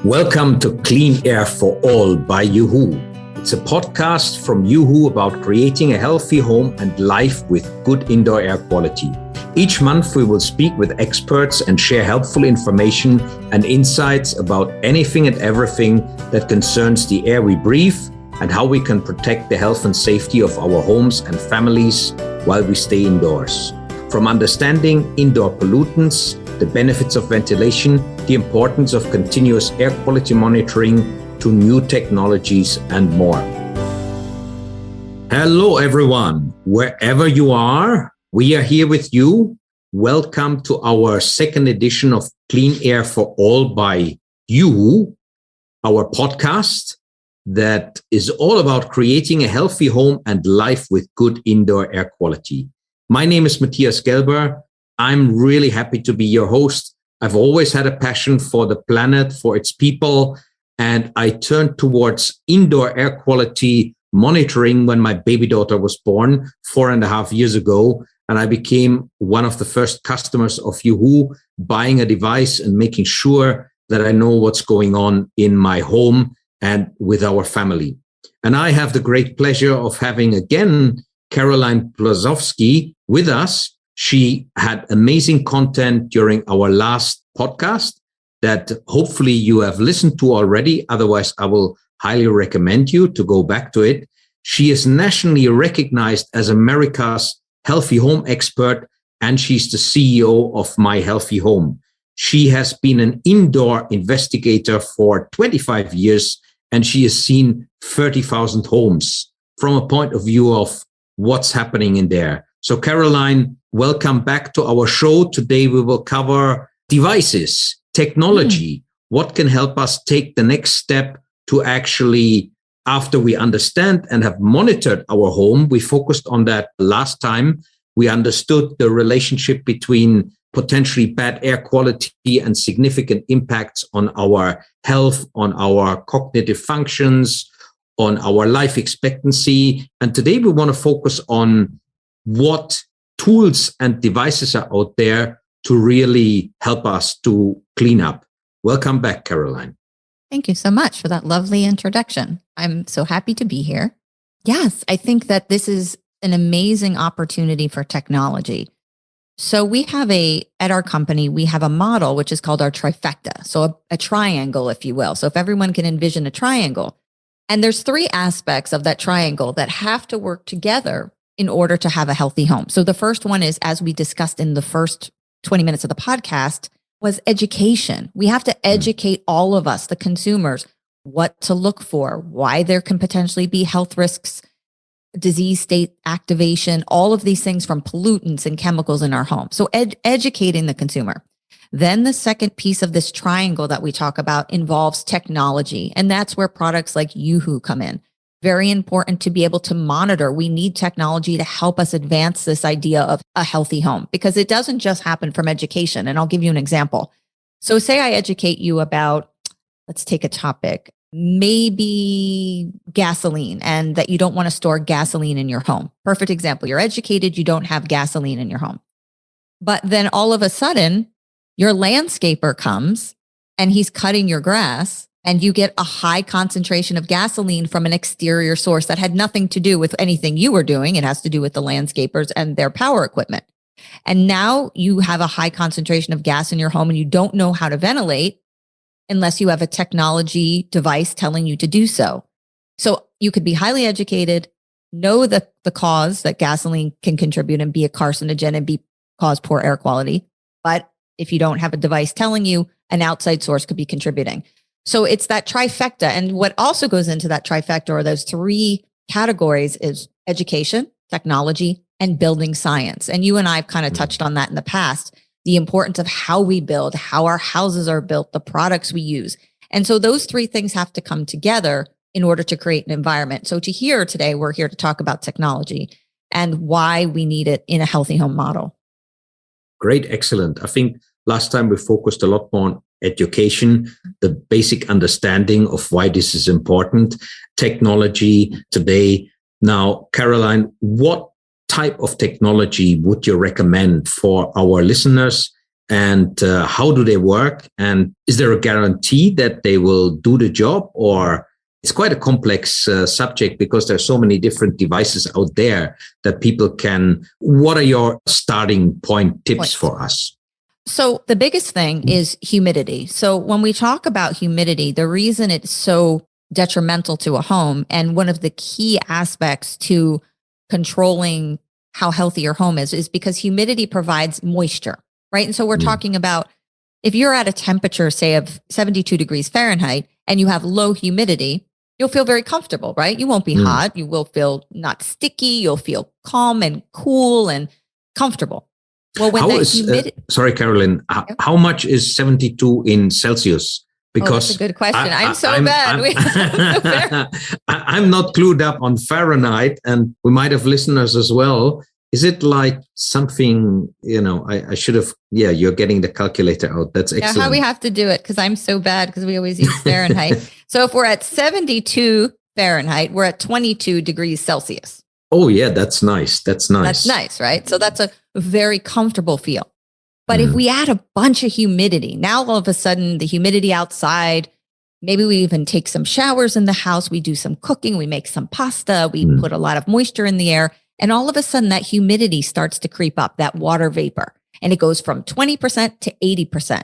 Welcome to Clean Air for All by uHoo. It's a podcast from uHoo about creating a healthy home and life with good indoor air quality. Each month, we will speak with experts and share helpful information and insights about anything and everything that concerns the air we breathe and how we can protect the health and safety of our homes and families while we stay indoors. From understanding indoor pollutants, the benefits of ventilation, the importance of continuous air quality monitoring, to new technologies and more. Hello, everyone. Wherever you are, we are here with you. Welcome to our second edition of Clean Air for All by uHoo, our podcast that is all about creating a healthy home and life with good indoor air quality. My name is Matthias Gelber. I'm really happy to be your host. I've always had a passion for the planet, for its people, and I turned towards indoor air quality monitoring when my baby daughter was born 4.5 years ago. And I became one of the first customers of uHoo, buying a device and making sure that I know what's going on in my home and with our family. And I have the great pleasure of having again Caroline Blazovsky with us. She had amazing content during our last podcast that hopefully you have listened to already. Otherwise, I will highly recommend you to go back to it. She is nationally recognized as America's healthy home expert, and she's the CEO of My Healthy Home. She has been an indoor investigator for 25 years, and she has seen 30,000 homes from a point of view of what's happening in there. So Caroline, welcome back to our show. Today we will cover devices, technology, what can help us take the next step to actually, after we understand and have monitored our home, we focused on that last time. We understood the relationship between potentially bad air quality and significant impacts on our health, on our cognitive functions, on our life expectancy. And today we want to focus on what tools and devices are out there to really help us to clean up. Welcome back, Caroline. Thank you so much for that lovely introduction. I'm so happy to be here. Yes, I think that this is an amazing opportunity for technology. So we have at our company, we have a model which is called our trifecta. So a triangle, if you will. So if everyone can envision a triangle, and there's 3 aspects of that triangle that have to work together in order to have a healthy home. So the first one is, as we discussed in the first 20 minutes of the podcast, was education. We have to educate all of us, the consumers, what to look for, why there can potentially be health risks, disease state activation, all of these things from pollutants and chemicals in our home. So educating the consumer. Then the second piece of this triangle that we talk about involves technology. And that's where products like uHoo come in. Very important to be able to monitor. We need technology to help us advance this idea of a healthy home, because it doesn't just happen from education. And I'll give you an example. So say I educate you about, let's take a topic, maybe gasoline, and that you don't want to store gasoline in your home. Perfect example. You're educated, you don't have gasoline in your home. But then all of a sudden, your landscaper comes and he's cutting your grass, and you get a high concentration of gasoline from an exterior source that had nothing to do with anything you were doing. It has to do with the landscapers and their power equipment. And now you have a high concentration of gas in your home, and you don't know how to ventilate unless you have a technology device telling you to do so. So you could be highly educated, know the cause that gasoline can contribute and be a carcinogen and cause poor air quality. But if you don't have a device telling you, an outside source could be contributing. So it's that trifecta. And what also goes into that trifecta, or those 3 categories, is education, technology, and building science. And you and I have kind of touched on that in the past, the importance of how we build, how our houses are built, the products we use. And so those 3 things have to come together in order to create an environment. So today, we're here to talk about technology and why we need it in a healthy home model. Great, excellent. I think last time we focused a lot more on education, the basic understanding of why this is important, technology today. Now, Caroline, what type of technology would you recommend for our listeners And how do they work? And is there a guarantee that they will do the job? Or it's quite a complex subject because there's so many different devices out there that people can. What are your starting point tips for us? So the biggest thing is humidity. So when we talk about humidity, the reason it's so detrimental to a home, and one of the key aspects to controlling how healthy your home is because humidity provides moisture, right? And so we're talking about if you're at a temperature, say, of 72 degrees Fahrenheit and you have low humidity, you'll feel very comfortable, right? You won't be hot. You will feel not sticky. You'll feel calm and cool and comfortable. Well, when humidity, sorry, Carolyn, how much is 72 in Celsius? Because that's a good question. I'm so bad. I'm not clued up on Fahrenheit, and we might have listeners as well. Is it like something, I should have, you're getting the calculator out. That's excellent. Yeah, how we have to do it, because I'm so bad because we always use Fahrenheit. So if we're at 72 Fahrenheit, we're at 22 degrees Celsius. Oh, yeah, that's nice. That's nice, right? So that's a very comfortable feel. But if we add a bunch of humidity, now all of a sudden the humidity outside, maybe we even take some showers in the house, we do some cooking, we make some pasta, we put a lot of moisture in the air, and all of a sudden that humidity starts to creep up, that water vapor, and it goes from 20% to 80%.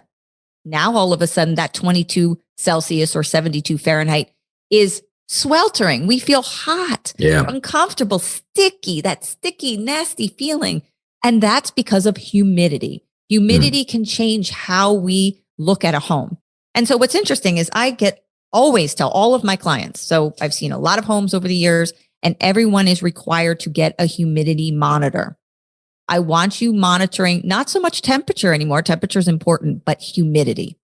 Now all of a sudden that 22 Celsius or 72 Fahrenheit is sweltering. We feel hot, uncomfortable, sticky, that sticky, nasty feeling. And that's because of humidity. Humidity can change how we look at a home. And so what's interesting is I always tell all of my clients, so I've seen a lot of homes over the years, and everyone is required to get a humidity monitor. I want you monitoring not so much temperature anymore. Temperature is important, but humidity.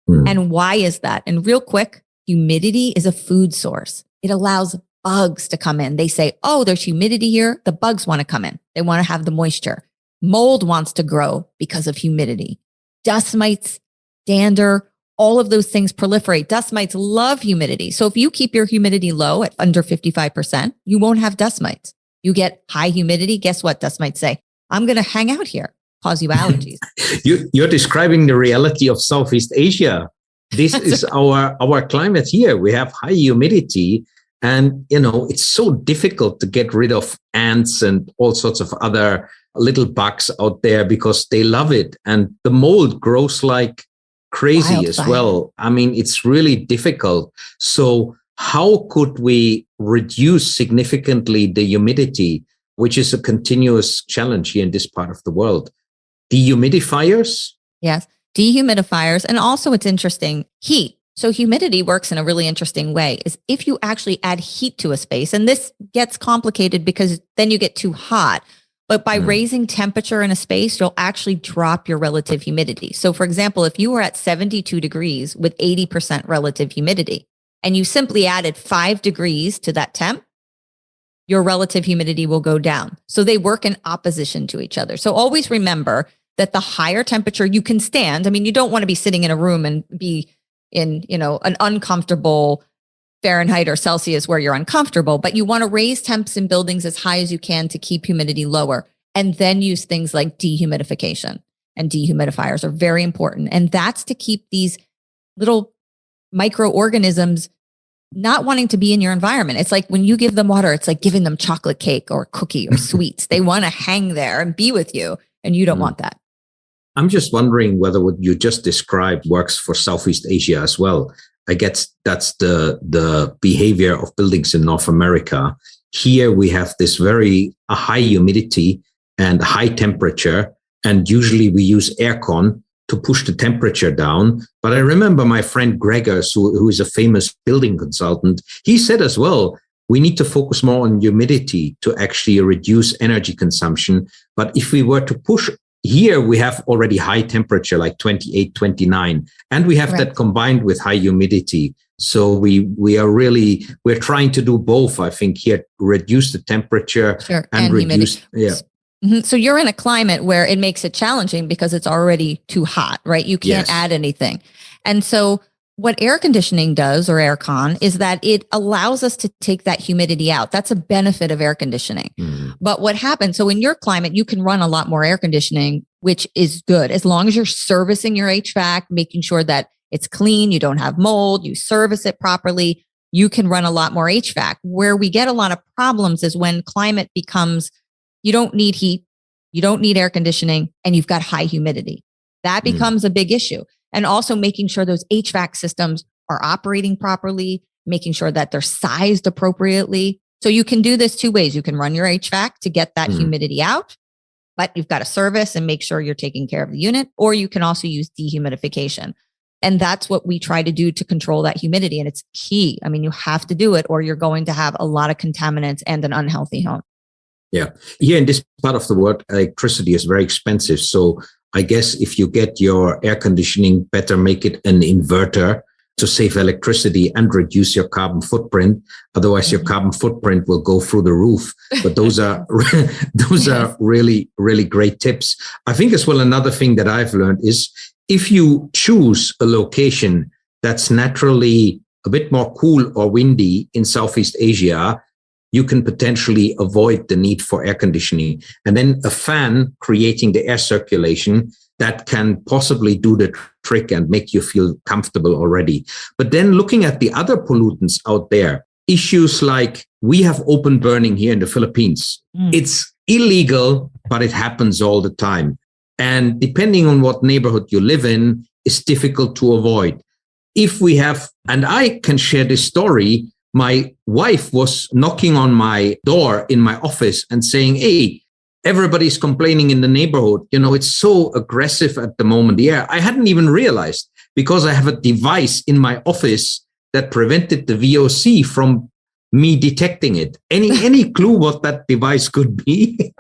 And why is that? And real quick, humidity is a food source. It allows bugs to come in. They say, oh, there's humidity here. The bugs want to come in. They want to have the moisture. Mold wants to grow because of humidity. Dust mites, dander, all of those things proliferate. Dust mites love humidity. So if you keep your humidity low at under 55%, you won't have dust mites. You get high humidity. Guess what? Dust mites say, I'm going to hang out here, cause you allergies. You're describing the reality of Southeast Asia. This is our climate here. We have high humidity, and it's so difficult to get rid of ants and all sorts of other little bugs out there because they love it, and the mold grows like crazy as well. I mean, it's really difficult. So how could we reduce significantly the humidity, which is a continuous challenge here in this part of the world? Dehumidifiers? Yes, dehumidifiers. And also it's interesting, heat. So humidity works in a really interesting way is if you actually add heat to a space, and this gets complicated because then you get too hot. But by raising temperature in a space, you'll actually drop your relative humidity. So for example, if you were at 72 degrees with 80% relative humidity, and you simply added 5 degrees to that temp, your relative humidity will go down. So they work in opposition to each other. So always remember that the higher temperature you can stand, I mean, you don't want to be sitting in a room and be in, an uncomfortable Fahrenheit or Celsius where you're uncomfortable, but you want to raise temps in buildings as high as you can to keep humidity lower, and then use things like dehumidification. And dehumidifiers are very important. And that's to keep these little microorganisms not wanting to be in your environment. It's like when you give them water, it's like giving them chocolate cake or cookie or sweets. They want to hang there and be with you, and you don't want that. I'm just wondering whether what you just described works for Southeast Asia as well. I guess that's the behavior of buildings in North America. Here we have this very high humidity and high temperature, and usually we use aircon to push the temperature down. But I remember my friend Gregors, who is a famous building consultant, he said as well, we need to focus more on humidity to actually reduce energy consumption. But if we were to push here, we have already high temperature, like 28, 29, and we have that combined with high humidity. So we're trying to do both, I think, here, reduce the temperature and reduce. Humidity. So you're in a climate where it makes it challenging because it's already too hot, right? You can't add anything. And so what air conditioning does, or aircon, is that it allows us to take that humidity out. That's a benefit of air conditioning. But what happens, so in your climate, you can run a lot more air conditioning, which is good. As long as you're servicing your HVAC, making sure that it's clean, you don't have mold, you service it properly, you can run a lot more HVAC. Where we get a lot of problems is when climate becomes, you don't need heat, you don't need air conditioning, and you've got high humidity. That becomes a big issue. And also making sure those HVAC systems are operating properly, making sure that they're sized appropriately. So you can do this two ways. You can run your HVAC to get that humidity out, but you've got to service and make sure you're taking care of the unit, or you can also use dehumidification. And that's what we try to do to control that humidity. And it's key. I mean, you have to do it or you're going to have a lot of contaminants and an unhealthy home. Yeah. Here in this part of the world, electricity is very expensive. So I guess if you get your air conditioning, better make it an inverter to save electricity and reduce your carbon footprint. Otherwise, your carbon footprint will go through the roof. But those are are really, really great tips. I think as well, another thing that I've learned is if you choose a location that's naturally a bit more cool or windy in Southeast Asia, you can potentially avoid the need for air conditioning. And then a fan creating the air circulation that can possibly do the trick and make you feel comfortable already. But then looking at the other pollutants out there, issues like we have open burning here in the Philippines. It's illegal, but it happens all the time. And depending on what neighborhood you live in, it's difficult to avoid. If we have, and I can share this story, my wife was knocking on my door in my office and saying, hey, everybody's complaining in the neighborhood. You know, it's so aggressive at the moment. Yeah, I hadn't even realized because I have a device in my office that prevented the VOC from me detecting it. Any clue what that device could be?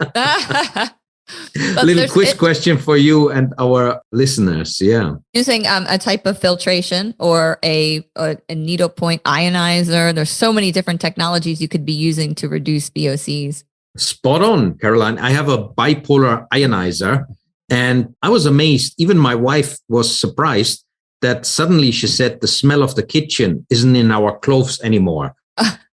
Little quiz question for you and our listeners. Yeah. Using a type of filtration or a needle point ionizer. There's so many different technologies you could be using to reduce VOCs. Spot on, Caroline. I have a bipolar ionizer and I was amazed. Even my wife was surprised that suddenly she said the smell of the kitchen isn't in our clothes anymore.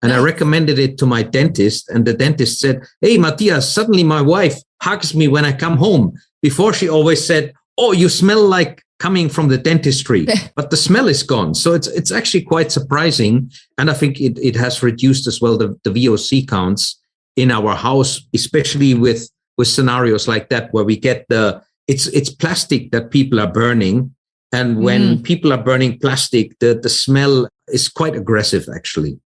And I recommended it to my dentist, and the dentist said, hey, Matthias, suddenly my wife hugs me when I come home. Before she always said, oh, you smell like coming from the dentistry, but the smell is gone. So it's actually quite surprising. And I think it has reduced as well the VOC counts in our house, especially with scenarios like that, where we get it's plastic that people are burning. And when people are burning plastic, the smell is quite aggressive, actually.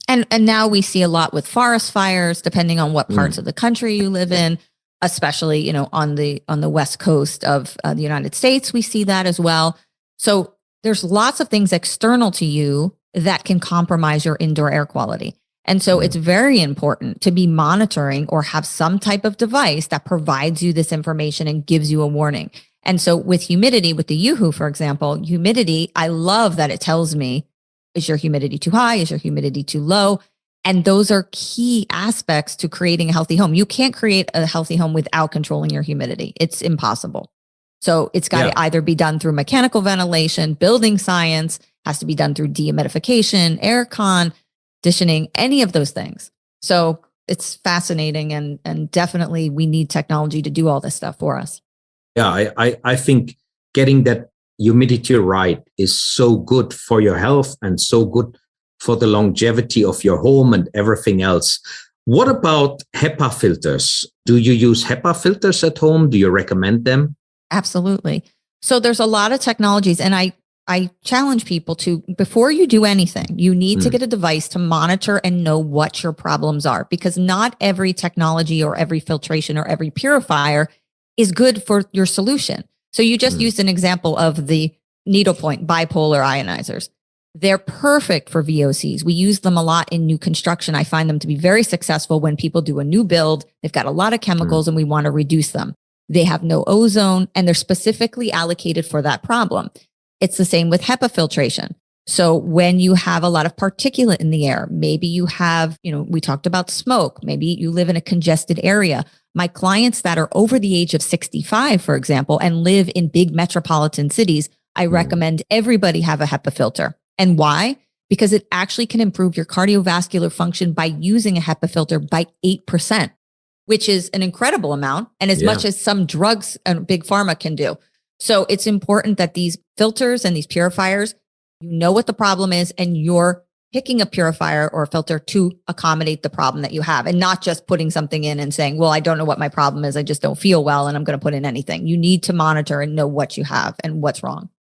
And now we see a lot with forest fires, depending on what parts of the country you live in, especially, you know, on the West Coast of the United States, we see that as well. So there's lots of things external to you that can compromise your indoor air quality. And so it's very important to be monitoring or have some type of device that provides you this information and gives you a warning. And so with humidity, with the uHoo, for example, humidity, I love that it tells me, is your humidity too high? Is your humidity too low? And those are key aspects to creating a healthy home. You can't create a healthy home without controlling your humidity. It's impossible. So it's got to either be done through mechanical ventilation, building science, has to be done through dehumidification, air conditioning, any of those things. So it's fascinating, and definitely we need technology to do all this stuff for us. Yeah, I think getting that humidity right is so good for your health and so good for the longevity of your home and everything else. What about HEPA filters? Do you use HEPA filters at home? Do you recommend them? Absolutely. So there's a lot of technologies, and I challenge people to, before you do anything, you need to get a device to monitor and know what your problems are, because not every technology or every filtration or every purifier is good for your solution. So you just used an example of the needlepoint bipolar ionizers. They're perfect for VOCs. We use them a lot in new construction. I find them to be very successful when people do a new build. They've got a lot of chemicals and we want to reduce them. They have no ozone and they're specifically allocated for that problem. It's the same with HEPA filtration. So when you have a lot of particulate in the air, maybe you have, we talked about smoke, maybe you live in a congested area. My clients that are over the age of 65, for example, and live in big metropolitan cities, I recommend everybody have a HEPA filter. And why? Because it actually can improve your cardiovascular function by using a HEPA filter by 8%, which is an incredible amount and as much as some drugs and big pharma can do. So it's important that these filters and these purifiers, you know what the problem is and you're picking a purifier or a filter to accommodate the problem that you have and not just putting something in and saying, well, I don't know what my problem is. I just don't feel well and I'm going to put in anything. You need to monitor and know what you have and what's wrong.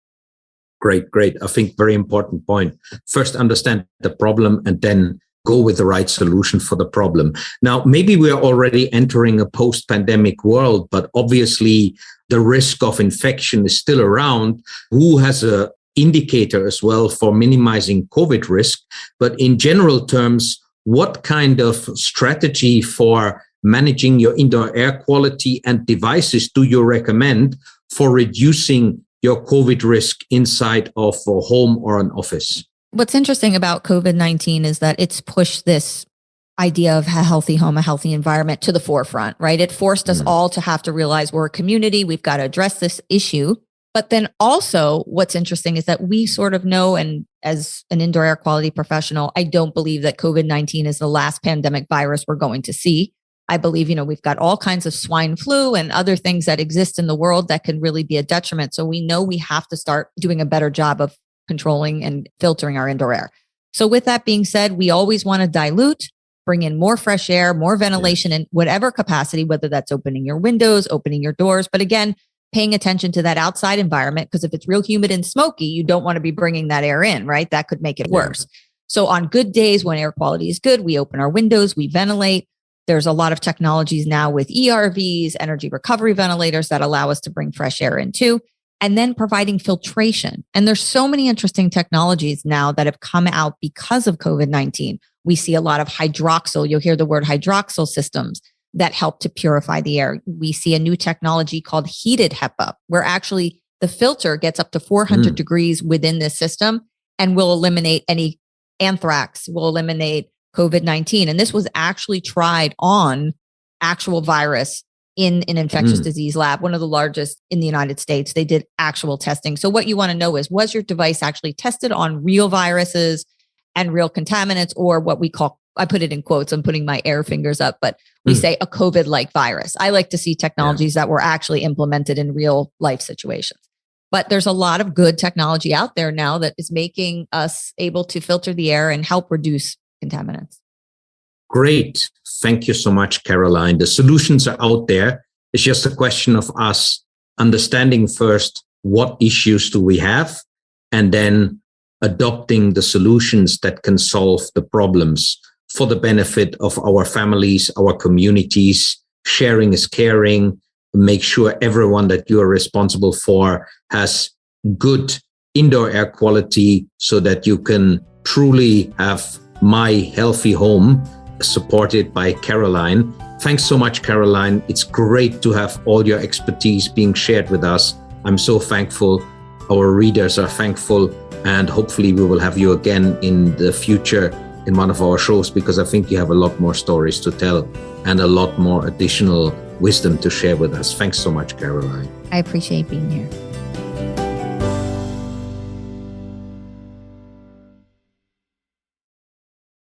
Great. I think very important point. First, understand the problem and then go with the right solution for the problem. Now, maybe we are already entering a post-pandemic world, but obviously the risk of infection is still around. Who has a indicator as well for minimizing COVID risk. But in general terms, what kind of strategy for managing your indoor air quality and devices do you recommend for reducing your COVID risk inside of a home or an office? What's interesting about COVID-19 is that it's pushed this idea of a healthy home, a healthy environment to the forefront, right? It forced us all to have to realize we're a community. We've got to address this issue. But then also what's interesting is that we sort of know, and as an indoor air quality professional, I don't believe that COVID-19 is the last pandemic virus we're going to see. I believe, we've got all kinds of swine flu and other things that exist in the world that can really be a detriment. So we know we have to start doing a better job of controlling and filtering our indoor air. So with that being said, we always want to dilute, bring in more fresh air, more ventilation in whatever capacity, whether that's opening your windows, opening your doors. But again, paying attention to that outside environment, because if it's real humid and smoky, you don't want to be bringing that air in, right? That could make it worse. So on good days when air quality is good, we open our windows, we ventilate. There's a lot of technologies now with ERVs, energy recovery ventilators that allow us to bring fresh air in too, and then providing filtration. And there's so many interesting technologies now that have come out because of COVID-19. We see a lot of hydroxyl. You'll hear the word hydroxyl systems that help to purify the air. We see a new technology called heated HEPA, where actually the filter gets up to 400 degrees within this system and will eliminate any anthrax, will eliminate COVID-19. And this was actually tried on actual virus in an infectious disease lab, one of the largest in the United States. They did actual testing. So what you want to know is, was your device actually tested on real viruses and real contaminants, or what we call, I put it in quotes, I'm putting my air fingers up, but we say a COVID-like virus. I like to see technologies that were actually implemented in real life situations. But there's a lot of good technology out there now that is making us able to filter the air and help reduce contaminants. Great. Thank you so much, Caroline. The solutions are out there. It's just a question of us understanding first what issues do we have, and then adopting the solutions that can solve the problems for the benefit of our families, our communities. Sharing is caring. Make sure everyone that you are responsible for has good indoor air quality so that you can truly have My Healthy Home, supported by Caroline. Thanks so much, Caroline. It's great to have all your expertise being shared with us. I'm so thankful. Our readers are thankful, and hopefully we will have you again in the future in one of our shows, because I think you have a lot more stories to tell and a lot more additional wisdom to share with us. Thanks so much, Caroline. I appreciate being here.